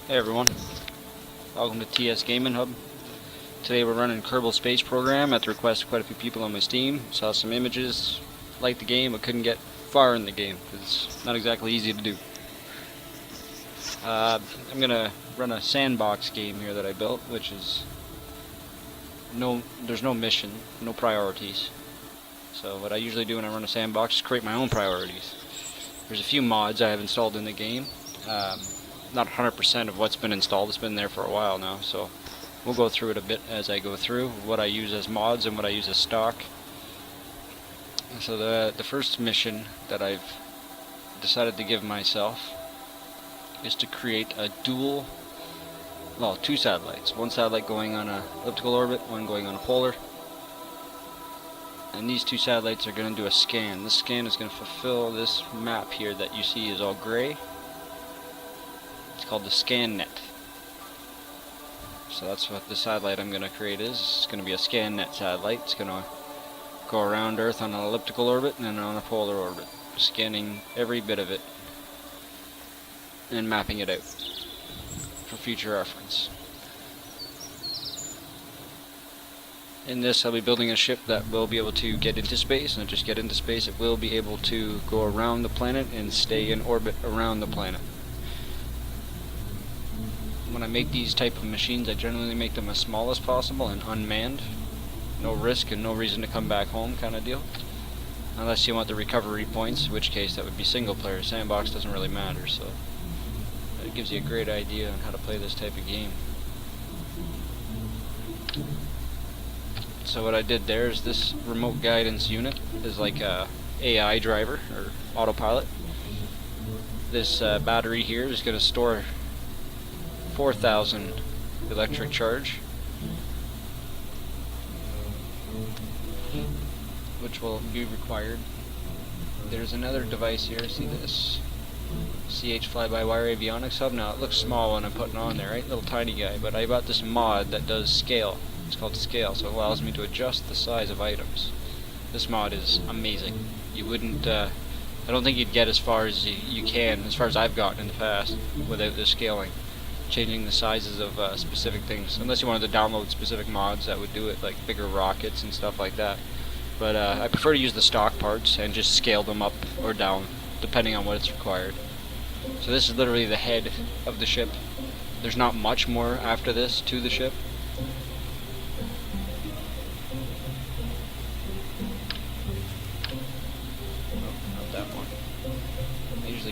Hey everyone, welcome to TSGamingHub. Today we're running Kerbal space program at the request of quite a few people on my Steam. Saw some images, liked the game, but couldn't get far in the game because it's not exactly easy to do. I'm gonna run a sandbox game here that I built, which is there's no mission, no priorities. So what I usually do when I run a sandbox is create my own priorities. There's a few mods I have installed in the game. Not 100% of what's been installed. It's been there for a while now, so we'll go through it a bit as I go through what I use as mods and what I use as stock. So the first mission that I've decided to give myself is to create a two satellites. One satellite going on an elliptical orbit, one going on a polar. And these two satellites are going to do a scan. This scan is going to fulfill this map here that you see is all gray. It's called the Scanet. So that's what the satellite I'm going to create is. It's going to be a Scanet satellite. It's going to go around Earth on an elliptical orbit and then on a polar orbit, scanning every bit of it and mapping it out for future reference. In this, I'll be building a ship that will be able to get into space, and not just get into space, it will be able to go around the planet and stay in orbit around the planet. When I make these type of machines, I generally make them as small as possible and unmanned. No risk and no reason to come back home kind of deal. Unless you want the recovery points, in which case that would be single player. Sandbox doesn't really matter, so it gives you a great idea on how to play this type of game. So what I did there is this remote guidance unit is like a AI driver or autopilot. This battery here is going to store 4,000 electric charge, which will be required. There's another device here, see this CH fly-by-wire avionics hub. Now it looks small when I'm putting on there, right? Little tiny guy, but I bought this mod that does scale. It's called Scale, so it allows me to adjust the size of items. This mod is amazing. You wouldn't, I don't think you'd get as far as you can, as far as I've gotten in the past, without this scaling. Changing the sizes of specific things, unless you wanted to download specific mods that would do it, like bigger rockets and stuff like that. But I prefer to use the stock parts and just scale them up or down, depending on what it's required. So this is literally the head of the ship. There's not much more after this to the ship.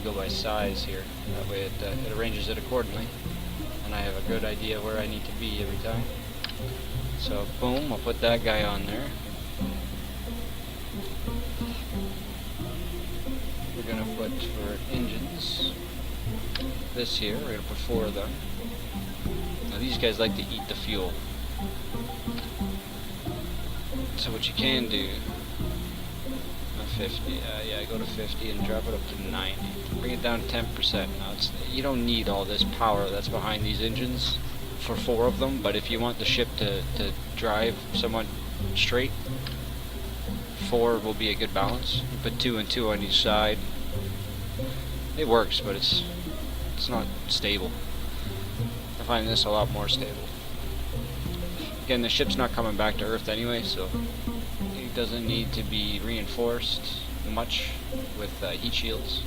Go by size here, that way it arranges it accordingly, and I have a good idea where I need to be every time. So boom, I'll put that guy on there. We're going to put for engines this here, we're going to put 4 of them. Now these guys like to eat the fuel, so what you can do, 50, yeah, go to 50 and drop it up to 90. Bring it down to 10%. Now you don't need all this power that's behind these engines for 4 of them, but if you want the ship to drive somewhat straight, 4 will be a good balance. You put 2 and 2 on each side. It works, but it's not stable. I find this a lot more stable. Again, the ship's not coming back to Earth anyway, so it doesn't need to be reinforced much with heat shields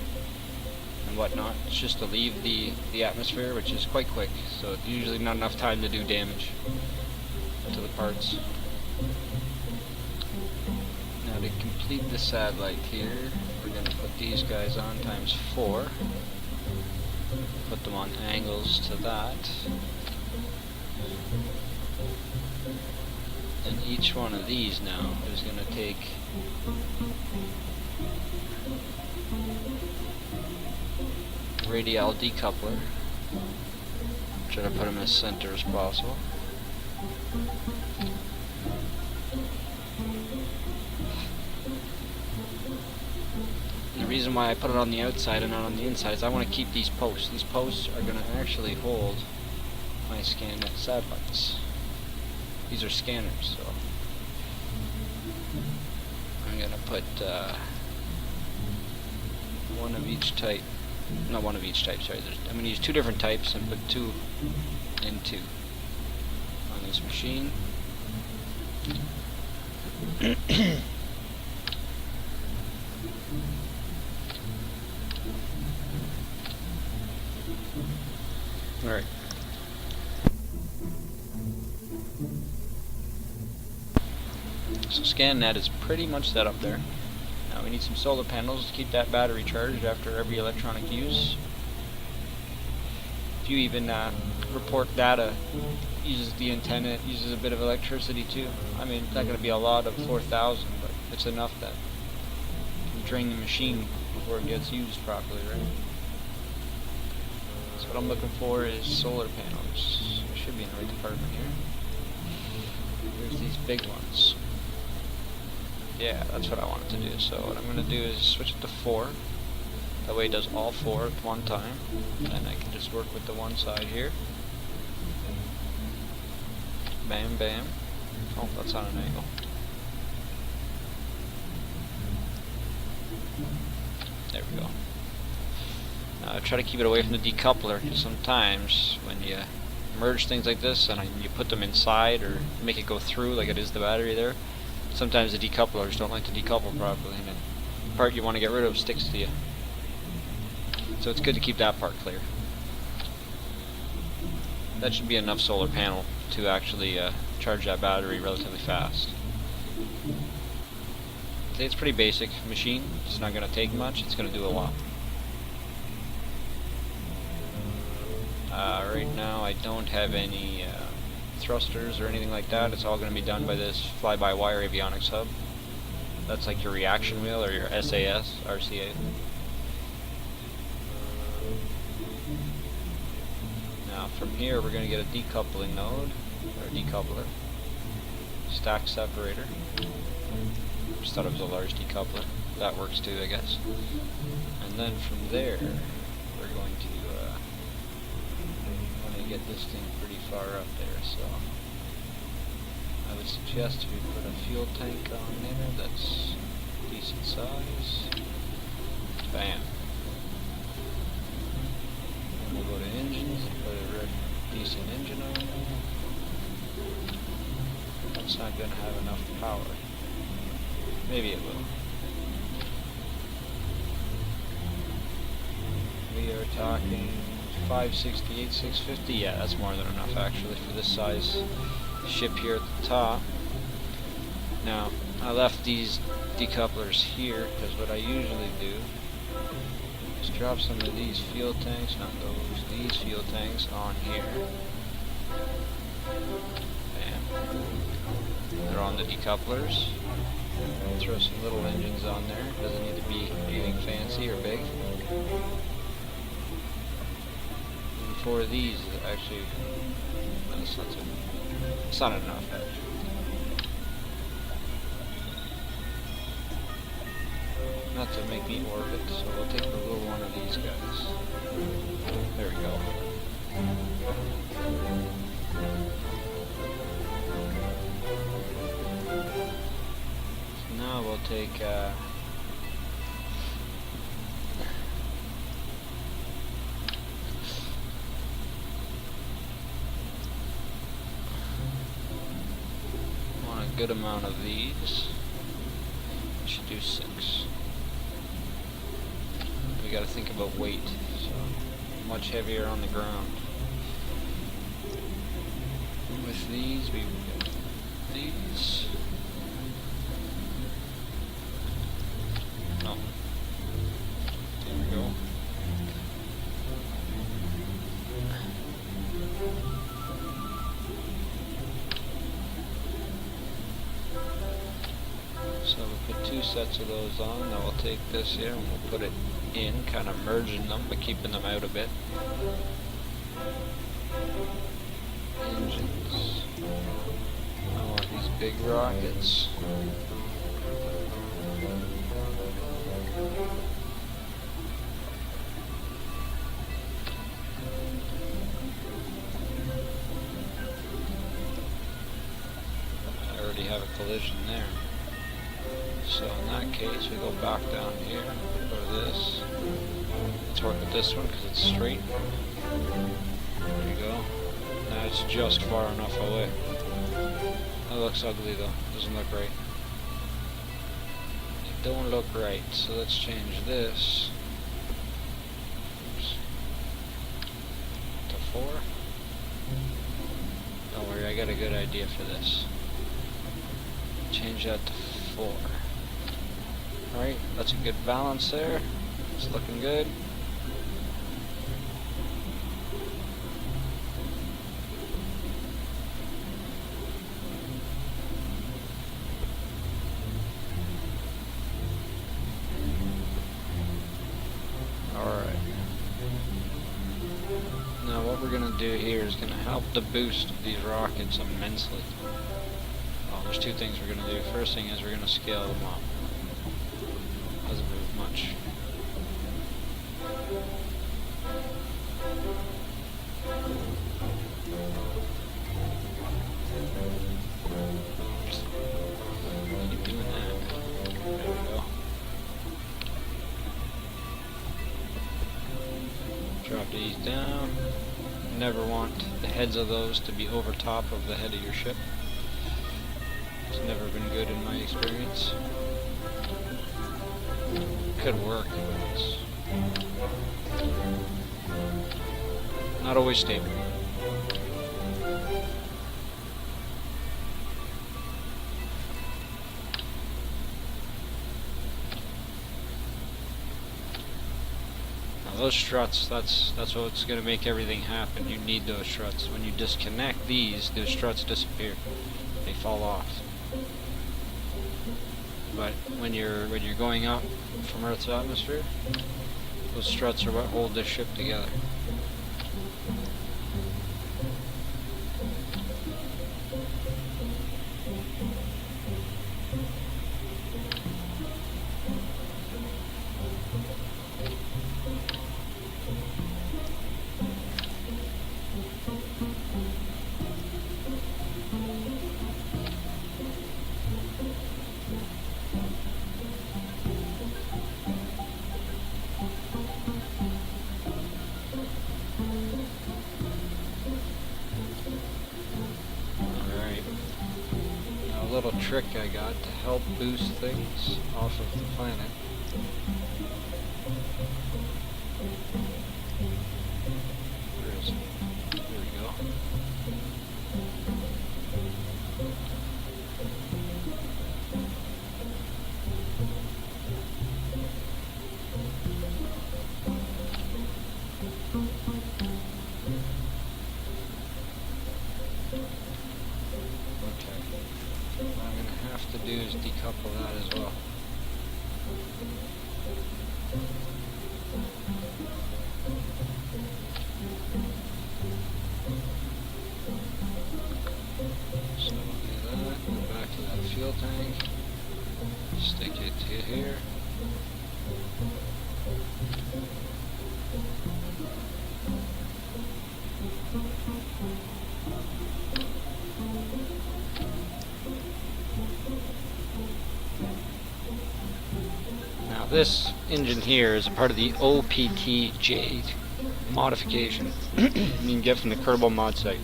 and whatnot. It's just to leave the atmosphere, which is quite quick, so it's usually not enough time to do damage to the parts. Now to complete the satellite here, we're going to put these guys on times 4. Put them on angles to that. And each one of these now is going to take radial decoupler. Try to put them as center as possible. And the reason why I put it on the outside and not on the inside is I want to keep these posts. These posts are going to actually hold my Scanet satellites. These are scanners, so I'm going to put one of each type Not one of each type, sorry. I'm going to use 2 different types and put 2 in 2 on this machine. Alright. So Scanet is pretty much set up there. Now we need some solar panels to keep that battery charged after every electronic use. If you even report data, uses the antenna, it uses a bit of electricity too. I mean, it's not going to be a lot of 4,000, but it's enough that you drain the machine before it gets used properly, right? So what I'm looking for is solar panels. I should be in the right department here. Here's these big ones. Yeah, that's what I wanted to do. So what I'm going to do is switch it to 4. That way it does all 4 at one time. And I can just work with the one side here. Bam, bam. Oh, that's on an angle. There we go. Now I try to keep it away from the decoupler, because sometimes when you merge things like this and you put them inside or make it go through like it is the battery there, sometimes the decouplers don't like to decouple properly, and the part you want to get rid of sticks to you. So it's good to keep that part clear. That should be enough solar panel to actually charge that battery relatively fast. It's a pretty basic machine. It's not going to take much. It's going to do a lot. Right now I don't have any thrusters or anything like that. It's all going to be done by this fly-by-wire avionics hub. That's like your reaction wheel or your SAS, RCA. Now from here we're going to get a decoupling node, or a decoupler, stack separator. Just thought it was a large decoupler. That works too, I guess. And then from there we're going to get this thing pretty far up there, so I would suggest we put a fuel tank on there that's decent size. Bam. And we'll go to engines and put a decent engine on there. That's not going to have enough power. Maybe it will. We are talking 568, 650, yeah, that's more than enough actually for this size ship here at the top. Now, I left these decouplers here because what I usually do is drop some of these fuel tanks, not those, these fuel tanks on here. Bam. They're on the decouplers. Throw some little engines on there, doesn't need to be anything fancy or big. For these, actually, no, it's not enough actually. Not to make me orbit, so we'll take the little one of these guys. There we go. So now we'll take good amount of these. We should do 6. We gotta think about weight, so much heavier on the ground. And with these, we will get these. Oh, there we go. So we'll put 2 sets of those on. Now we'll take this here and we'll put it in, kind of merging them but keeping them out a bit. Engines. I want these big rockets. I already have a collision there. So in that case, we go back down here for this. torque with this one because it's straight. There you go. That's just far enough away. That looks ugly though. Doesn't look right. It don't look right. So let's change this. Oops. To 4. Don't worry, I got a good idea for this. Change that to 4. Alright, that's a good balance there. It's looking good. Alright. Now what we're going to do here is going to help the boost of these rockets immensely. Well, there's two things we're going to do. First thing is we're going to scale them up. Doesn't move much. Keep doing that. There we go. Drop these down. Never want the heads of those to be over top of the head of your ship. It's never been good in my experience. Could work, but it's not always stable. Now those struts, that's what's going to make everything happen. You need those struts. When you disconnect these, those struts disappear. They fall off. But when you're going up from Earth's atmosphere, those struts are what hold this ship together. Little trick I got to help boost things off of the planet. Where is it? There we go. To do is decouple that as well. So we'll do that, go back to that fuel tank, stick it to here. This engine here is a part of the OPTJ modification you can get from the Kerbal mod site.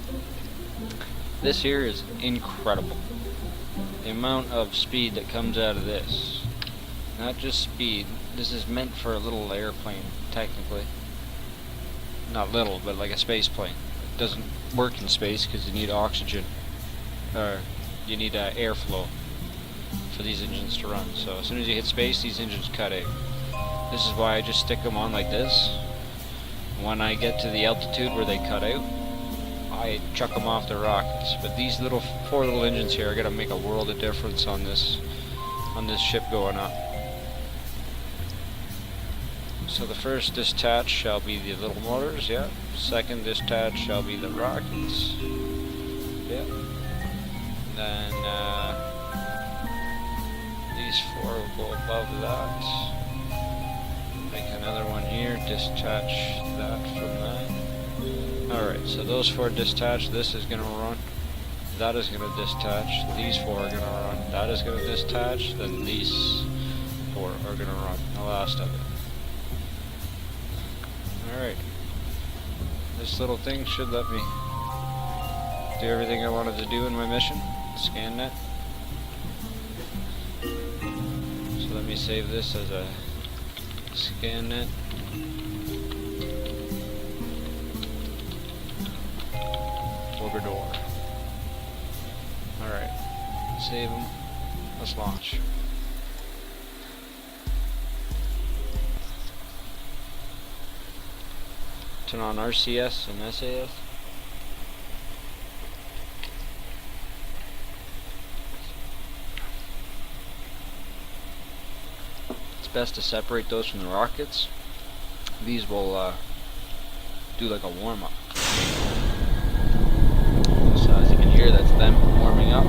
This here is incredible. The amount of speed that comes out of this. Not just speed, this is meant for a little airplane, technically. Not little, but like a space plane. It doesn't work in space because you need oxygen, or you need airflow for these engines to run. So as soon as you hit space, these engines cut out. This is why I just stick them on like this. When I get to the altitude where they cut out, I chuck them off the rockets. But these four little engines here are gonna make a world of difference on this ship going up. So the first discharge shall be the little motors, yeah. Second discharge shall be the rockets, yeah. Then these four will go above that. Make another one here, discharge that from that. Alright, so those four discharge, this is going to run. That is going to discharge. These four are going to run. That is going to discharge. Then these four are going to run. The last of it. Alright. This little thing should let me do everything I wanted to do in my mission. Scanet. So let me save this as a Scanet Orbitor. Alright. Save them. Let's launch. Turn on RCS and SAS. It's best to separate those from the rockets. These will do like a warm-up. So as you can hear, that's them warming up.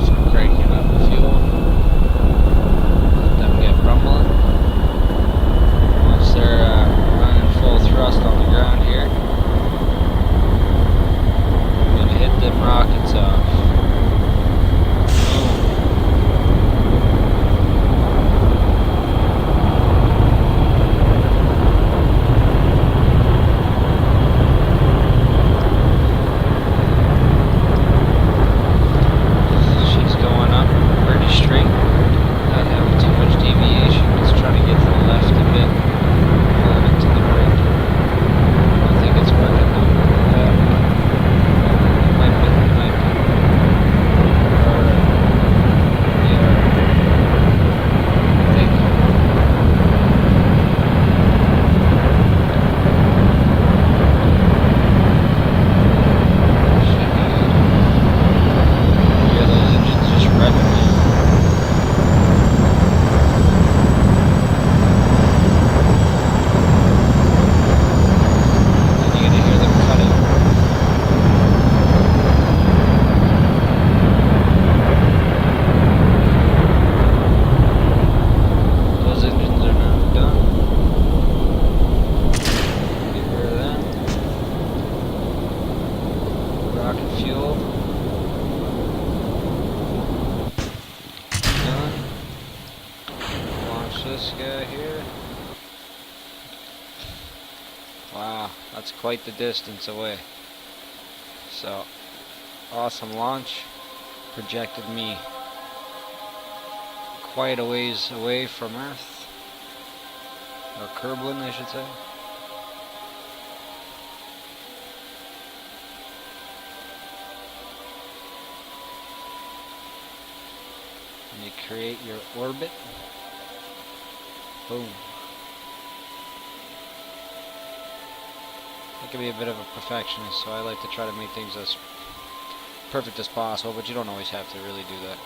So cranking up the fuel. Let them get rumbling. Once they're running full thrust on the ground here, I'm going to hit them rockets off. This guy here. Wow, that's quite the distance away. So, awesome launch. Projected me quite a ways away from Earth. Or Kerbal, I should say. And you create your orbit. Boom. I can be a bit of a perfectionist, so I like to try to make things as perfect as possible, but you don't always have to really do that.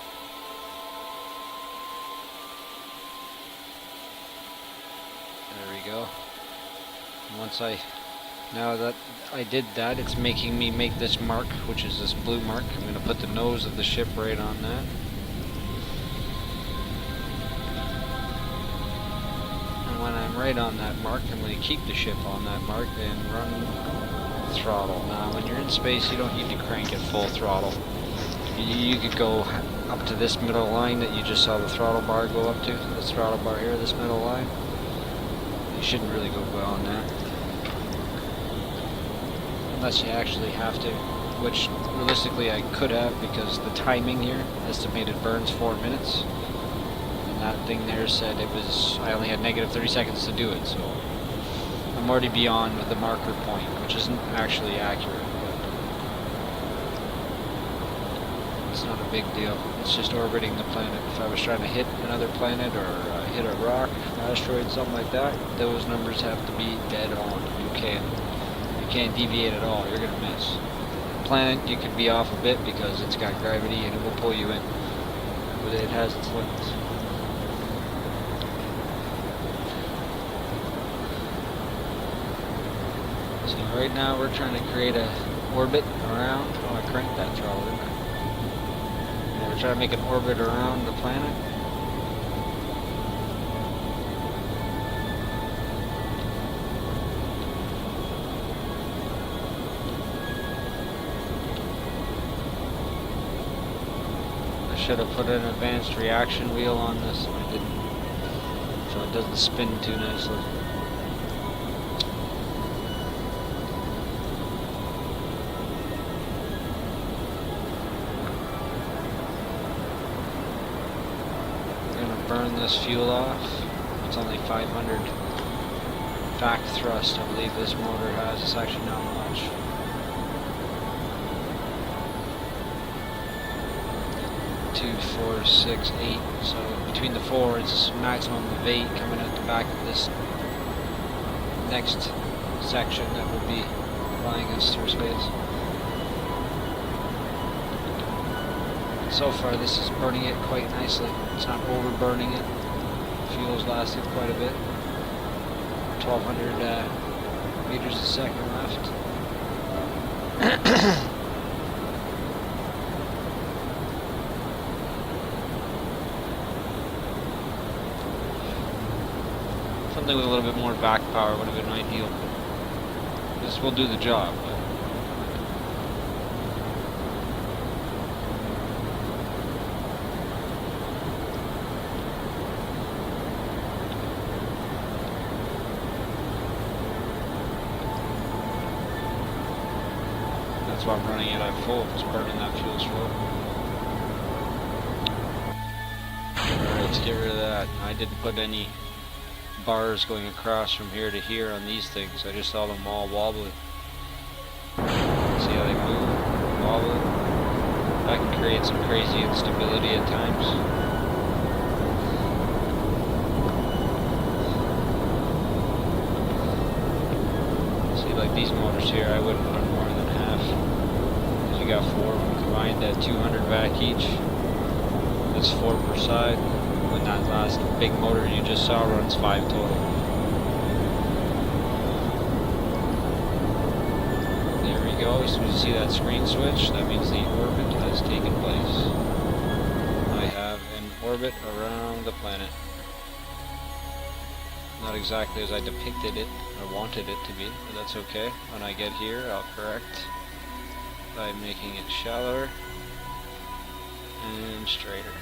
There we go. And now that I did that, it's making me make this mark, which is this blue mark. I'm going to put the nose of the ship right on that. When I'm right on that mark, I'm going to keep the ship on that mark and run throttle. Now, when you're in space, you don't need to crank it full throttle. You could go up to this middle line that you just saw the throttle bar go up to. This throttle bar here, this middle line. You shouldn't really go beyond that. Unless you actually have to, which realistically I could have, because the timing here, estimated burns 4 minutes. That thing there said I only had negative 30 seconds to do it, so I'm already beyond the marker point, which isn't actually accurate. It's not a big deal. It's just orbiting the planet. If I was trying to hit another planet or hit a rock, asteroid, something like that, those numbers have to be dead on. You can't deviate at all. You're gonna miss. Planet, you could be off a bit because it's got gravity and it will pull you in, but it has its limits. So right now we're trying to create an orbit around. Oh, I cranked that throttle, didn't I? Yeah, we're trying to make an orbit around the planet. I should have put an advanced reaction wheel on this, and I didn't. so it doesn't spin too nicely. Burn this fuel off. It's only 500 back thrust, I believe this motor has. It's actually not much. Two, 4, 6, 8. So between the 4, it's maximum of 8 coming out the back of this next section that will be flying us through space. So far this is burning it quite nicely. It's not overburning it. Fuel's lasted quite a bit. 1200 meters a second left. Something with a little bit more back power would have been ideal. This will do the job. That's why I'm running it at full. It's burning that fuel slow. Alright, let's get rid of that. I didn't put any bars going across from here to here on these things. I just saw them all wobbly. See how they move? Wobbly. That can create some crazy instability at times. See, like these motors here, I wouldn't run more than half. Because you got 4 of them combined at 200 vac each. That's 4 per side. When that last big motor you just saw runs 5 total. There we go. As soon as you see that screen switch, that means the orbit has taken place. I have an orbit around the planet. Not exactly as I depicted it or wanted it to be, but that's okay. When I get here, I'll correct by making it shallower and straighter.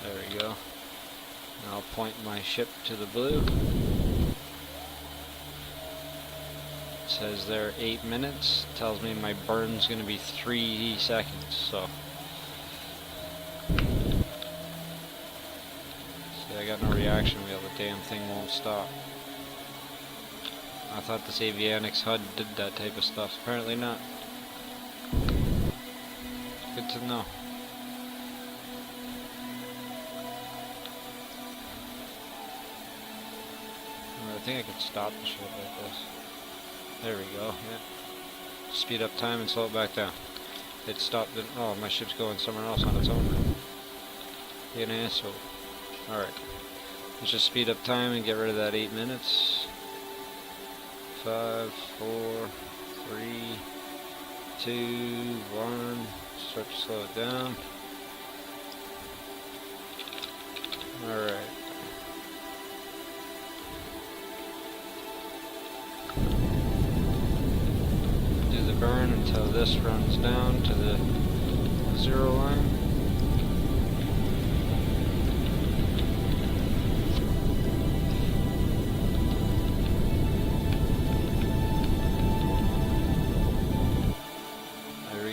There we go. Now I'll point my ship to the blue. It says there 8 minutes. Tells me my burn's going to be 3 seconds. So, see, I got no reaction wheel. The damn thing won't stop. I thought this avionics HUD did that type of stuff. Apparently not. Good to know. I think I could stop the ship like this. There we go. Yeah. Speed up time and slow it back down. It stopped. Oh, my ship's going somewhere else on its own. Be an asshole. Alright. Let's just speed up time and get rid of that 8 minutes. 5, 4, 3, 2, 1. Start to slow it down. Alright. Do the burn until this runs down to the 0 line.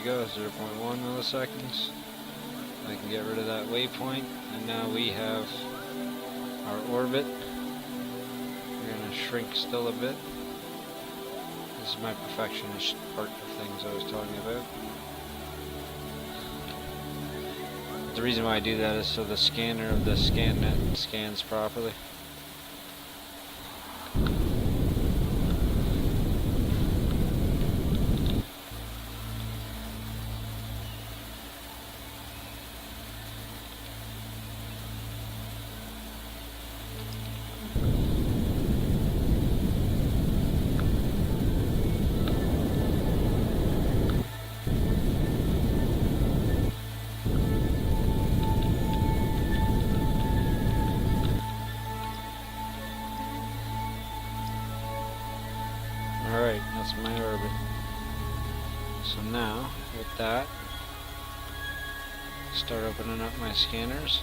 Go 0.1 milliseconds. I can get rid of that waypoint, and now we have our orbit. We're going to shrink still a bit. This is my perfectionist part of things I was talking about. The reason why I do that is so the scanner of the Scanet scans properly. that. Start opening up my scanners.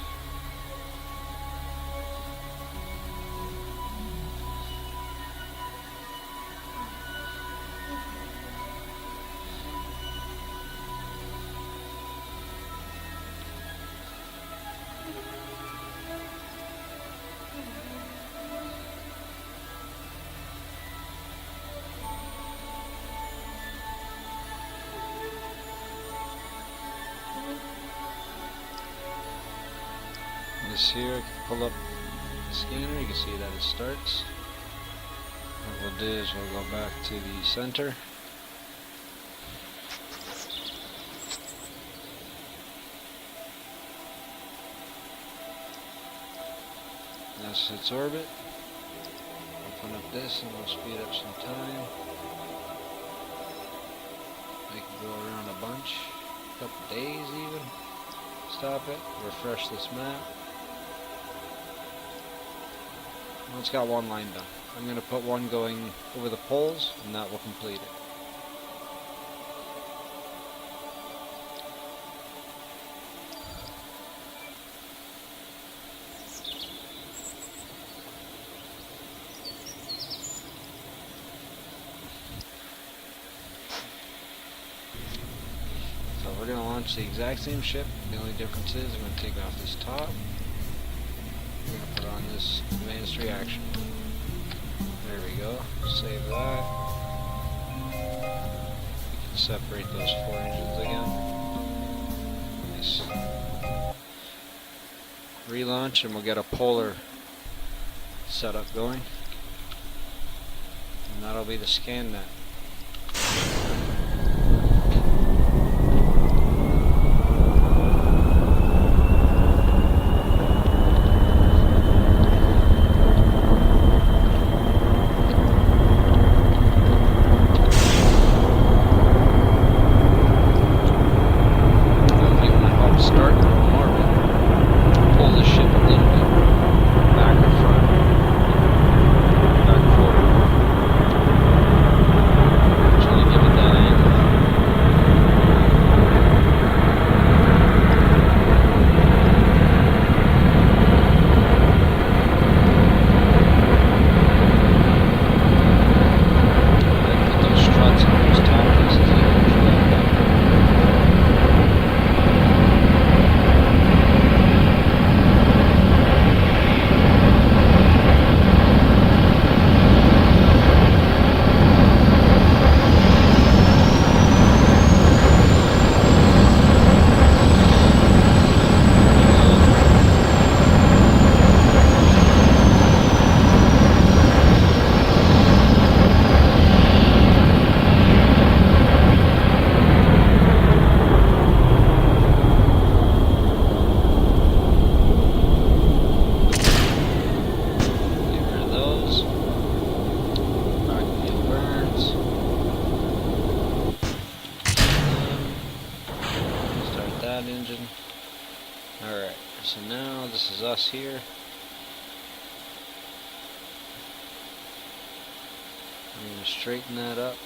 This here, I can pull up the scanner, you can see that it starts. What we'll do is we'll go back to the center. That's its orbit. Open up this and we'll speed up some time. We can go around a bunch, a couple days even. Stop it, refresh this map. Well, it's got one line done. I'm going to put one going over the poles, and that will complete it. So we're going to launch the exact same ship. The only difference is I'm going to take off this top. We're going to put on this advanced reaction. There we go. Save that. We can separate those 4 engines again. Nice. Relaunch and we'll get a polar setup going. And that'll be the Scanet. Engine. Alright, so now this is us here. I'm going to straighten that up,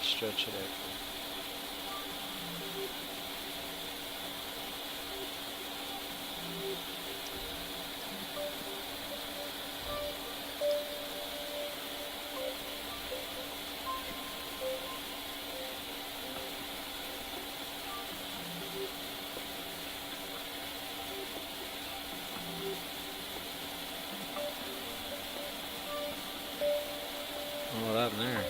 stretch it out. What happened there?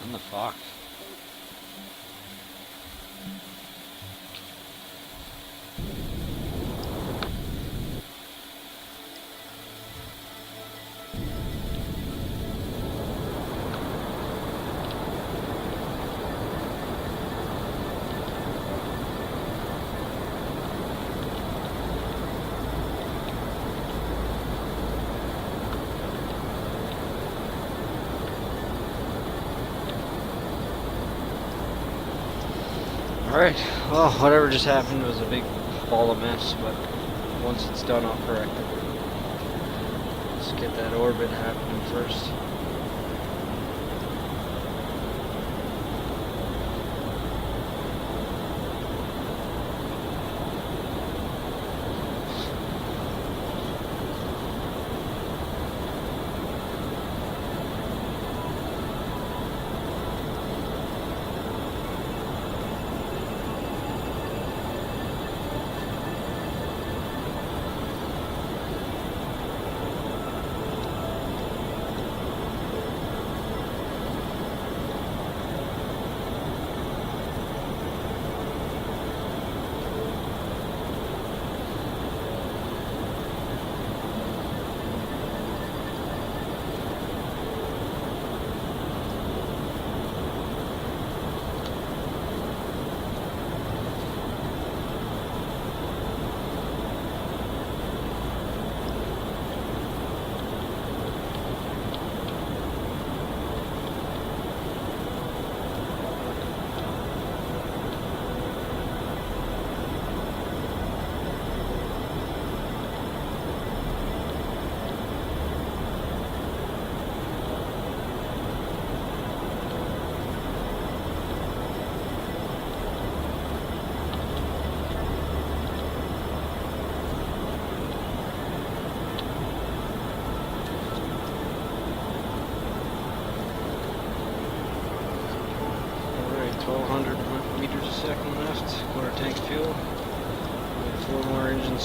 What the fuck? Alright, well, whatever just happened was a big ball of mess, but once it's done, I'll correct it. Let's get that orbit happening first.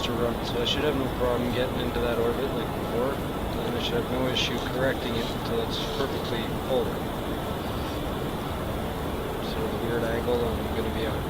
To run, so I should have no problem getting into that orbit like before, and I should have no issue correcting it until it's perfectly polar. So the weird angle I'm going to be on.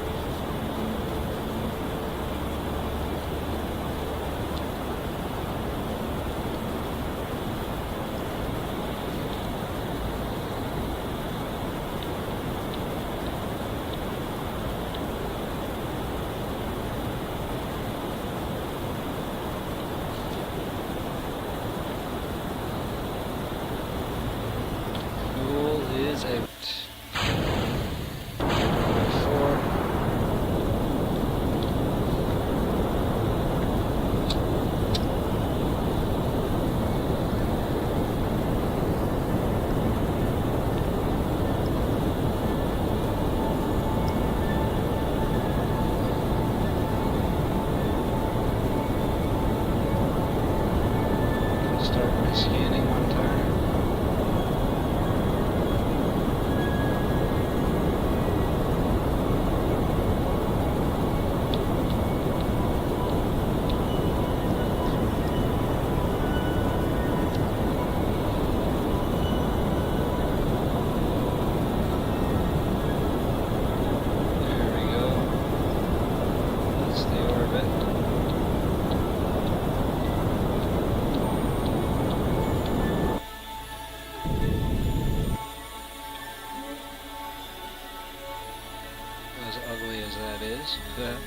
Scanning one time. There we go. That's the orbit. That.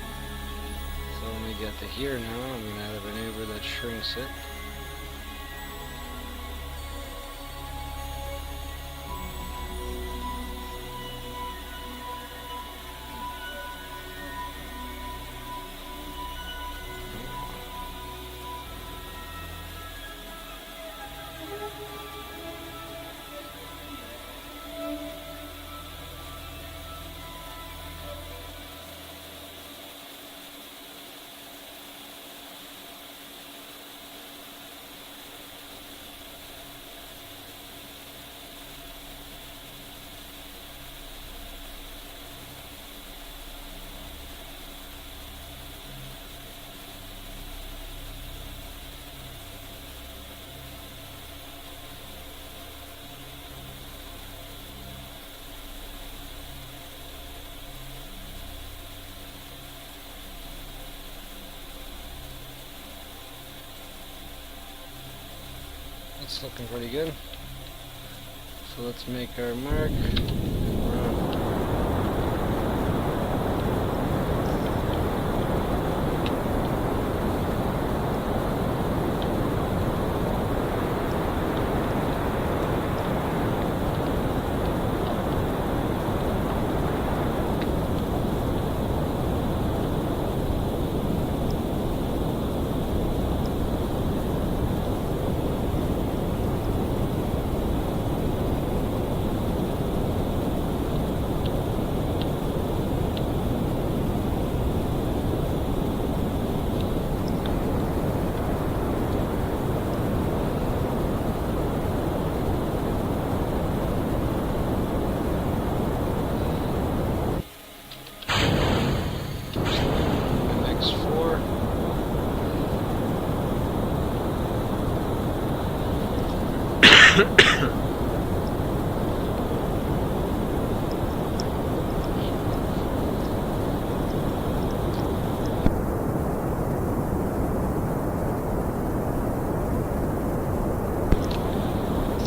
So when we get to here now, I'm going to add a maneuver that shrinks it. That's looking pretty good. So let's make our mark.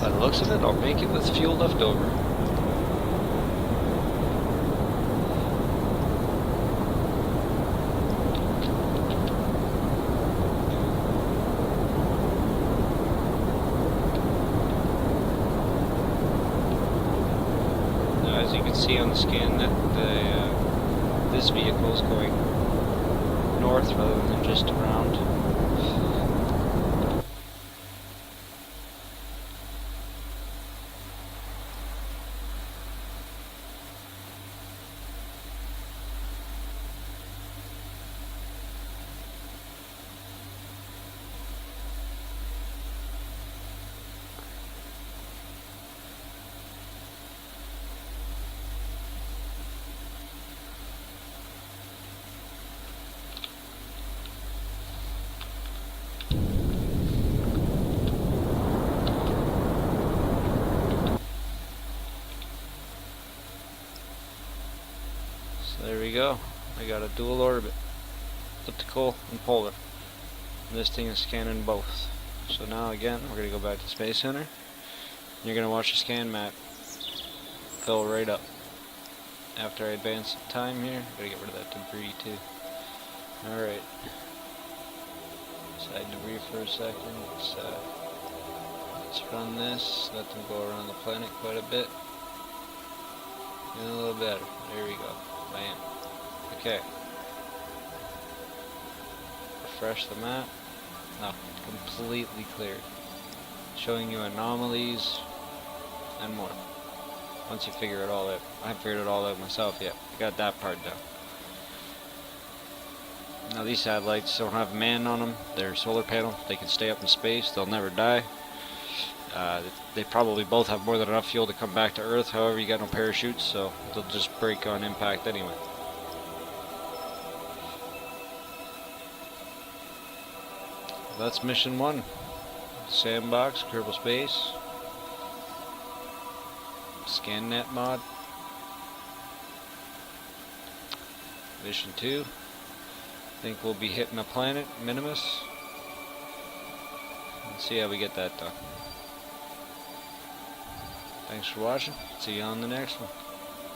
By the looks of it, I'll make it with fuel left over. Now, as you can see on the scan, this vehicle is going north rather than just around. There we go. I got a dual orbit, elliptical and polar. And this thing is scanning both. So now again, we're going to go back to Space Center. You're going to watch the scan map fill right up. After I advance the time here, I got to get rid of that debris too. Alright. Side debris for a second. Let's run this, let them go around the planet quite a bit. And a little better. There we go. Bam. Okay. Refresh the map. No, completely cleared. Showing you anomalies and more. Once you figure it all out. I haven't figured it all out myself yet. I got that part done. Now these satellites don't have man on them. They're solar panel. They can stay up in space. They'll never die. They probably both have more than enough fuel to come back to Earth. However, you got no parachutes, so they'll just break on impact anyway. That's mission 1. Sandbox, Kerbal Space. Scanet mod. Mission 2. I think we'll be hitting a planet, Minimus. Let's see how we get that done. Thanks for watching. See you on the next one.